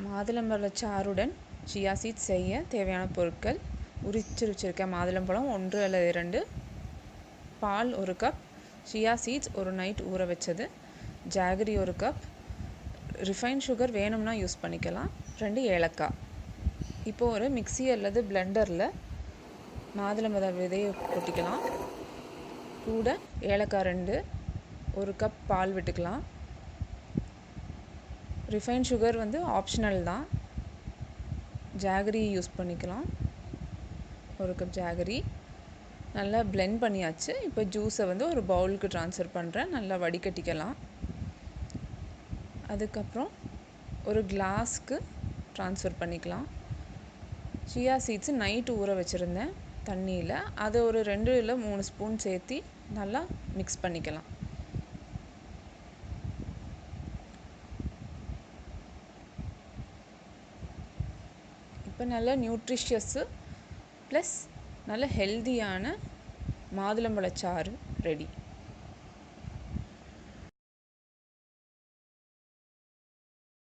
மாதுளம்பழச்சாறுடன் chia seeds செய்ய தேவையான பொருட்கள்: உரித்து வச்சிருக்க மாதுளம்பழம் 1 அல்லது 2, பால் 1 கப், சியா சீட்ஸ் ஒரு நைட் ஊற வச்சது, ஜாகரி 1 கப், ரிஃபைன் சுகர் வேணும்னா யூஸ் பண்ணிக்கலாம், 2 ஏலக்காய். இப்போது ஒரு மிக்ஸி அல்லது பிளெண்டரில் மாதுளம்பழ விதையை கொட்டிக்கலாம். கூட ஏலக்காய் 2, 1 கப் பால் விட்டுக்கலாம். ரிஃபைன் சுகர் ஆப்ஷனல் தான். ஜாகரி யூஸ் பண்ணிக்கலாம், 1 கப் ஜாகரி. நல்லா பிளெண்ட் பண்ணியாச்சு. இப்போ ஜூஸை ஒரு பவுலுக்கு ட்ரான்ஸ்ஃபர் பண்ணுறேன். நல்லா வடிகட்டிக்கலாம். அதுக்கப்புறம் ஒரு கிளாஸ்க்கு ட்ரான்ஸ்ஃபர் பண்ணிக்கலாம். சியா சீட்ஸு நைட்டு ஊற வச்சுருந்தேன் தண்ணியில். அதை ஒரு 2 இல்லை 3 ஸ்பூன் சேர்த்து நல்லா மிக்ஸ் பண்ணிக்கலாம். இப்போ நல்ல நியூட்ரிஷியஸ்ஸு ப்ளஸ் நல்ல ஹெல்தியான மாதுளம்பழச்சாறு ரெடி.